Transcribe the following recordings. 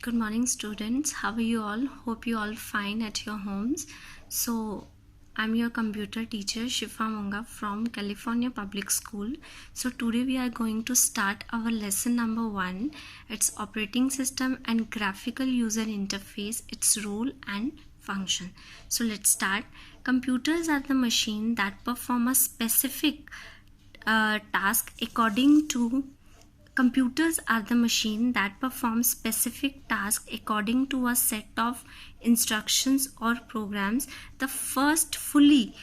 Good morning, students. How are you all? Hope you all fine at your homes. So, I'm your computer teacher Shifa Munga from California Public School. So, today we are going to start our lesson number 1. It's operating system and graphical user interface, its role and function. So, let's start. Computers are the machine that perform a specific task according to Computers are the machine that perform specific tasks according to a set of instructions or programs. The first fully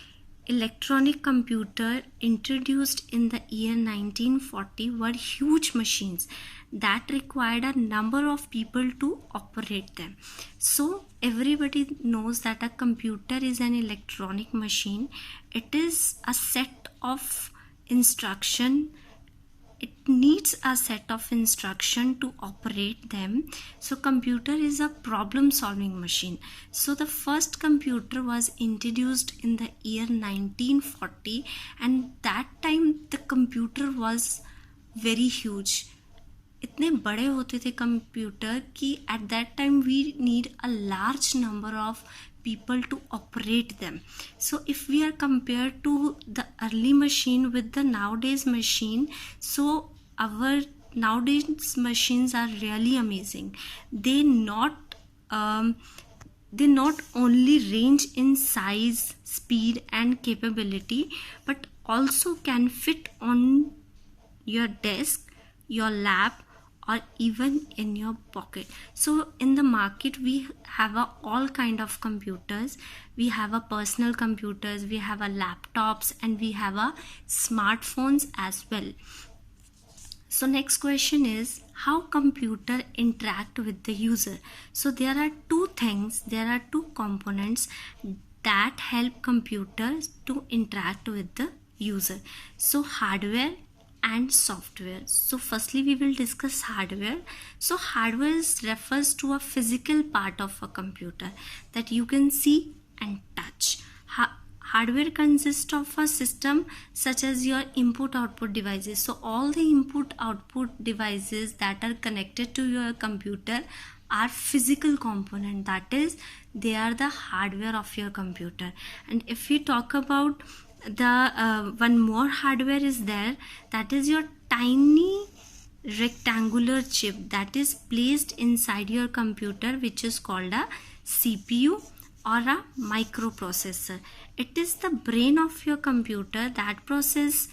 electronic computer introduced in the year 1940 were huge machines that required a number of people to operate them. So everybody knows that a computer is an electronic machine. It is a set of instruction. It needs a set of instruction to operate them. So computer is a problem solving machine. So the first computer was introduced in the year 1940, and that time the computer was very huge. इतने बड़े होते थे computer कि at that time we need a large number of people to operate them. So if we are compared to the early machine with the nowadays machine, so our nowadays machines are really amazing. They not only range in size, speed and capability, but also can fit on your desk, your lap, or even in your pocket. So in the market we have all kind of computers. We have a personal computers, we have a laptops, and we have a smartphones as well. So next question is how computer interact with the user. So there are two components that help computers to interact with the user. So hardware and software. So firstly we will discuss hardware. So hardware refers to a physical part of a computer that you can see and touch. Hardware consists of a system such as your input-output devices. So all the input-output devices that are connected to your computer are physical component, that is they are the hardware of your computer. And if we talk about the one more hardware is there, that is your tiny rectangular chip that is placed inside your computer, which is called a CPU or a microprocessor. It is the brain of your computer that processes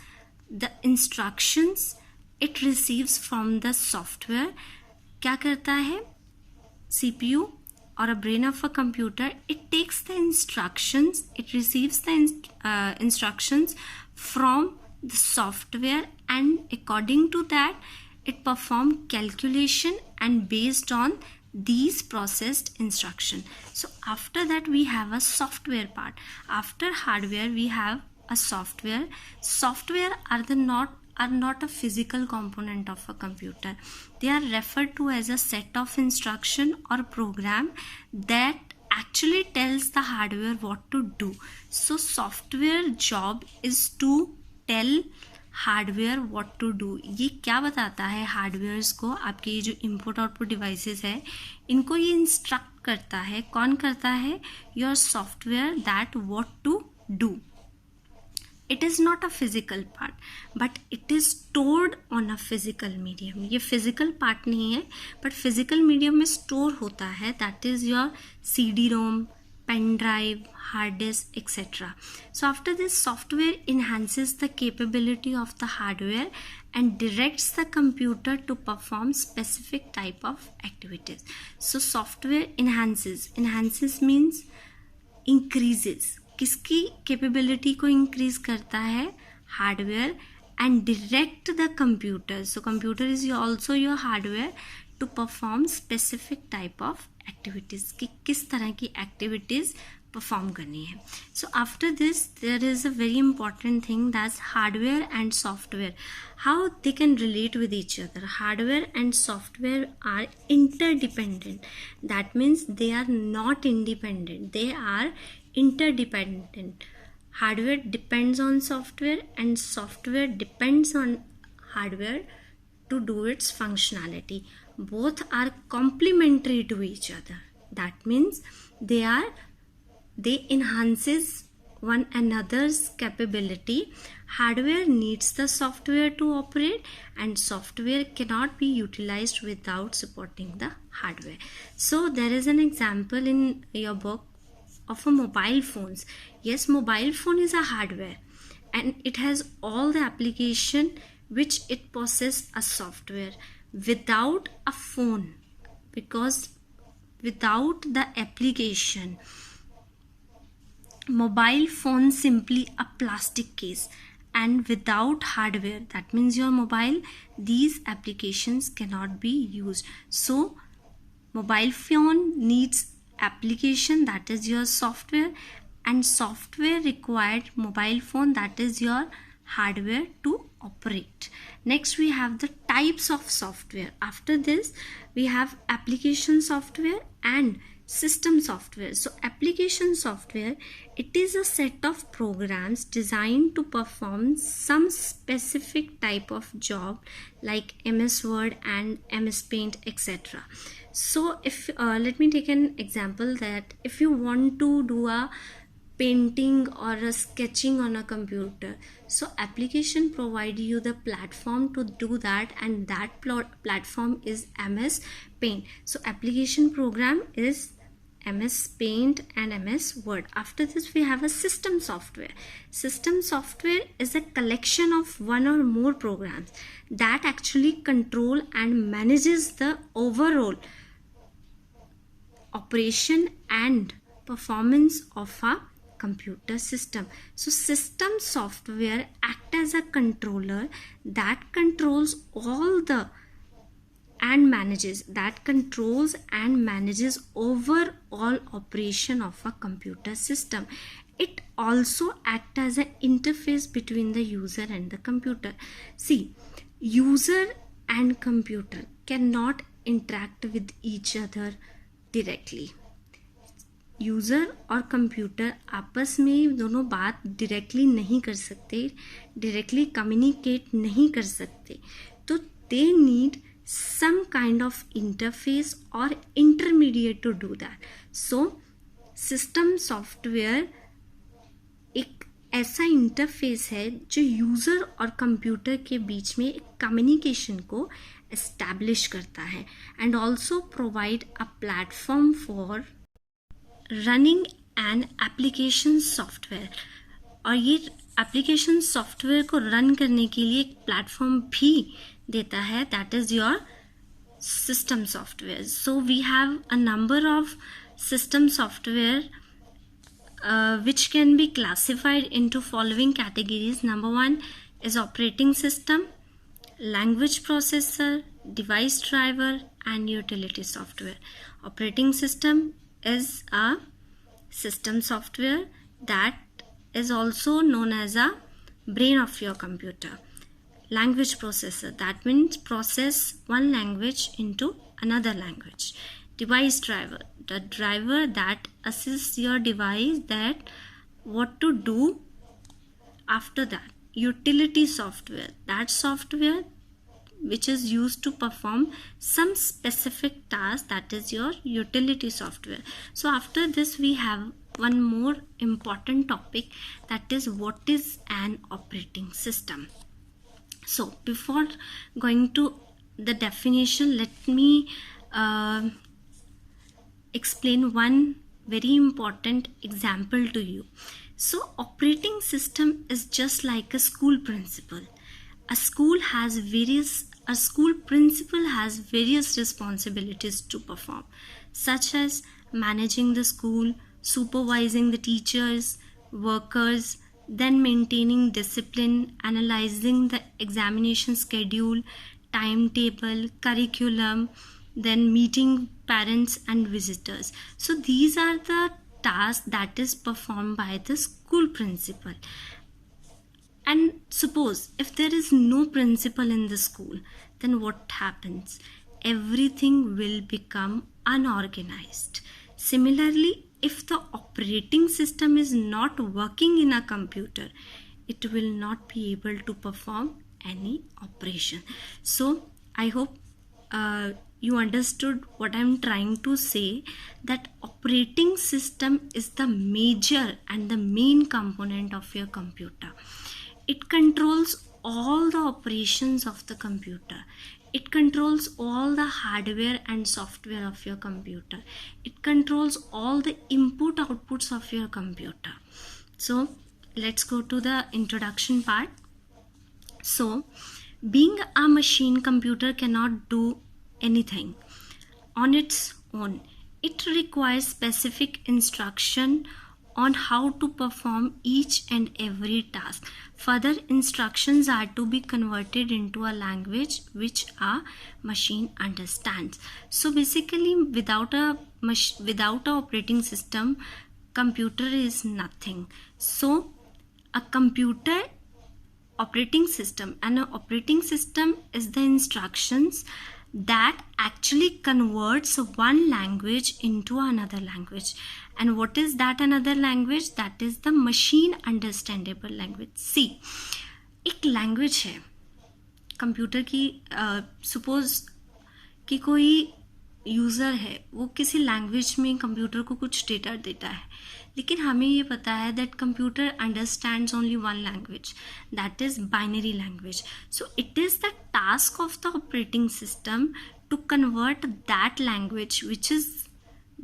the instructions it receives from the software. क्या करता है CPU or a brain of a computer? It takes the instructions, it receives the instructions from the software, and according to that it performs calculation and based on these processed instruction. So after that we have a software part. After hardware we have a software. Software are not a physical component of a computer. They are referred to as a set of instruction or program that actually tells the hardware what to do. So software job is to tell hardware what to do. ये क्या बताता है hardwares को? आपके ये जो input output devices है इनको ये इंस्ट्रक्ट करता है. कौन करता है? Your software that what to do. It is not a physical part but it is stored on a physical medium. ये फिजिकल पार्ट नहीं है बट फिजिकल मीडियम में स्टोर होता है. That is your CD-ROM, pen drive, hard disk, etc. So after this, software enhances the capability of the hardware and directs the computer to perform specific type of activities. So software enhances means increases. किसकी capability को increase करता है? Hardware. And direct the computer. So computer is also your hardware to perform specific type of activities. कि किस तरह की activities perform करनी है. So after this there is a very important thing, that's hardware and software. How they can relate with each other. Hardware and software are interdependent. That means they are not independent. They are interdependent. Hardware depends on software and software depends on hardware to do its functionality. both are complementary to each other. That means they enhances one another's capability. Hardware needs the software to operate, and software cannot be utilized without supporting the hardware. So there is an example in your book of a mobile phones. Yes, mobile phone is a hardware and it has all the application which it possesses a software. Without a phone, because without the application, mobile phone simply a plastic case, and without hardware, that means your mobile, these applications cannot be used. So mobile phone needs application, that is your software, and software required mobile phone, that is your hardware to operate. Next we have the types of software. After this we have application software and system software. So application software, it is a set of programs designed to perform some specific type of job like MS Word and MS Paint, etc. So if let me take an example, that if you want to do a painting or a sketching on a computer, so application provide you the platform to do that, and that platform is MS Paint. So application program is MS Paint and MS Word. After this we have a system software. System software is a collection of one or more programs that actually control and manages the overall operation and performance of a computer system. So system software act as a controller that controls overall operation of a computer system. It also act as an interface between the user and the computer. See, user and computer cannot interact with each other directly. User और computer आपस में दोनों बात directly नहीं कर सकते, directly communicate नहीं कर सकते, तो they need some kind of interface or intermediate to do that. So system software एक ऐसा इंटरफेस है जो यूज़र और कंप्यूटर के बीच में एक कम्युनिकेशन को एस्टैब्लिश करता है, and also provide a platform for running an application software. और ये एप्लीकेशन सॉफ्टवेयर को रन करने के लिए एक प्लेटफॉर्म भी देता है, that is your system software. So we have a number of system software which can be classified into following categories. Number 1 is operating system, language processor, device driver, and utility software. Operating system is a system software that is also known as a brain of your computer. Language processor, that means process one language into another language. Device driver, the driver that assists your device that what to do after that. Utility software, that software which is used to perform some specific task, that is your utility software. So after this we have one more important topic, that is what is an operating system. So before going to the definition, let me explain one very important example to you. So operating system is just like a school principal. A school principal has various responsibilities to perform, such as managing the school, supervising the teachers, workers, then maintaining discipline, analyzing the examination schedule, timetable, curriculum, then meeting parents and visitors. So these are the tasks that is performed by the school principal. And suppose if there is no principal in the school, then what happens? Everything will become unorganized. Similarly, if the operating system is not working in a computer, it will not be able to perform any operation. So I hope you understood what I'm trying to say, that operating system is the major and the main component of your computer. It controls all the operations of the computer. It controls all the hardware and software of your computer. It controls all the input outputs of your computer. So let's go to the introduction part. So being a machine, computer cannot do anything on its own. It requires specific instruction on how to perform each and every task. Further instructions are to be converted into a language which a machine understands. So basically, without a operating system, computer is nothing. So a computer operating system, and an operating system is the instructions that actually converts one language into another language. And what is that another language? That is the machine understandable language. See, एक language है computer की. Suppose कि कोई user है, वो किसी language में computer को कुछ डेटा देता है, लेकिन हमें ये पता है that computer understands only one language, that is binary language. So it is the task of the operating system to convert that language which is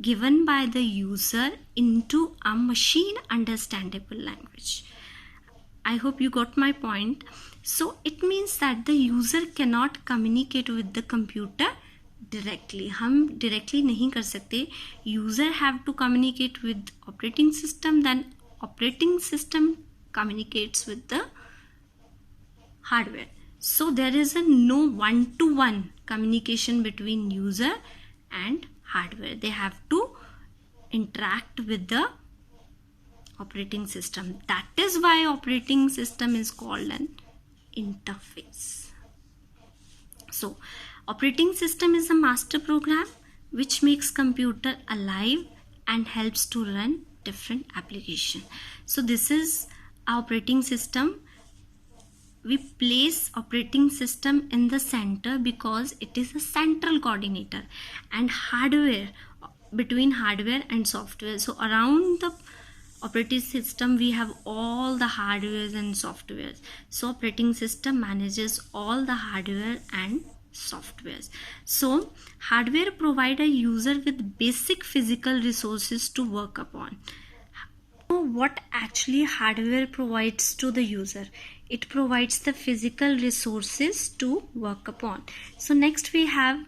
given by the user into a machine understandable language. I hope you got my point. So it means that the user cannot communicate with the computer directly. हम directly नहीं कर सकते. User have to communicate with operating system, then operating system communicates with the hardware. So there is a no one-to-one communication between user and hardware. They have to interact with the operating system. That is why operating system is called an interface. So operating system is a master program which makes computer alive and helps to run different applications. So this is our operating system. We place operating system in the center because it is a central coordinator, and hardware, between hardware and software. So around the operating system we have all the hardwares and softwares. So operating system manages all the hardware and softwares. So hardware provide a user with basic physical resources to work upon. What actually hardware provides to the user? It provides the physical resources to work upon. So next we have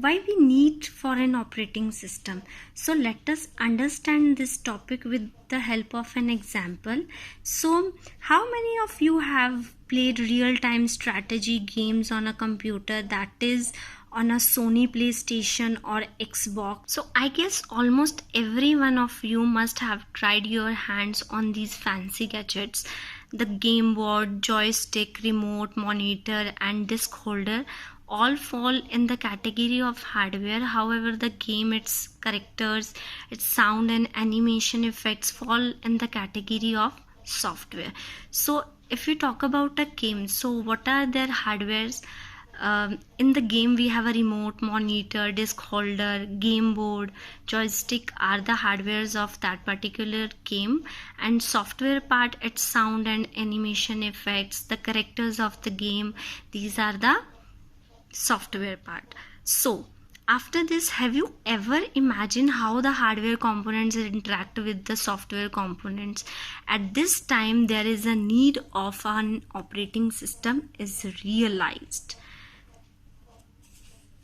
why we need for an operating system. So let us understand this topic with the help of an example. So how many of you have played real-time strategy games on a computer, that is on a Sony PlayStation or Xbox? So I guess almost every one of you must have tried your hands on these fancy gadgets. The game board, joystick, remote, monitor and disc holder all fall in the category of hardware. However, the game, its characters, its sound and animation effects fall in the category of software. So if you talk about a game, so what are their hardwares? In the game we have a remote, monitor, disc holder, game board, joystick are the hardwares of that particular game, and software part, its sound and animation effects, the characters of the game, these are the software part. So after this, have you ever imagined how the hardware components interact with the software components? At this time there is a need of an operating system is realized.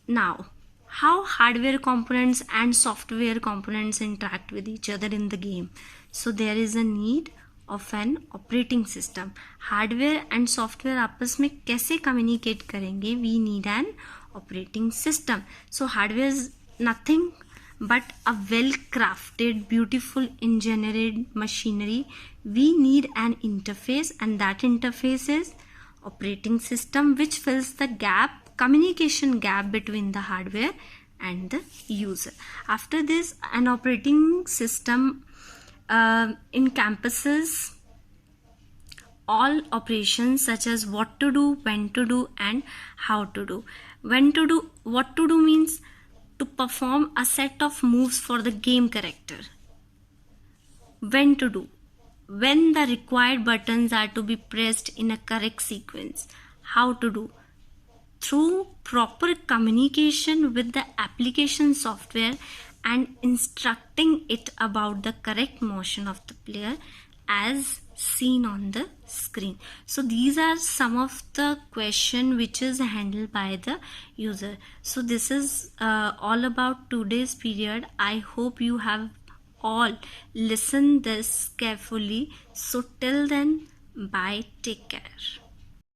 Now, how hardware components and software components interact with each other in the game? So there is a need of an operating system. Hardware and software आपस में कैसे communicate करेंगे? We need an operating system. So hardware is nothing but a well crafted, beautiful engineered machinery. We need an interface, and that interface is operating system, which fills the gap, communication gap between the hardware and the user. After this, an operating system encompasses all operations such as what to do, when to do and how to do. What to do means to perform a set of moves for the game character. When to do, when the required buttons are to be pressed in a correct sequence. How to do, through proper communication with the application software and instructing it about the correct motion of the player as seen on the screen. So these are some of the question which is handled by the user. So this is all about today's period. I hope you have all listened this carefully. So till then, bye, take care.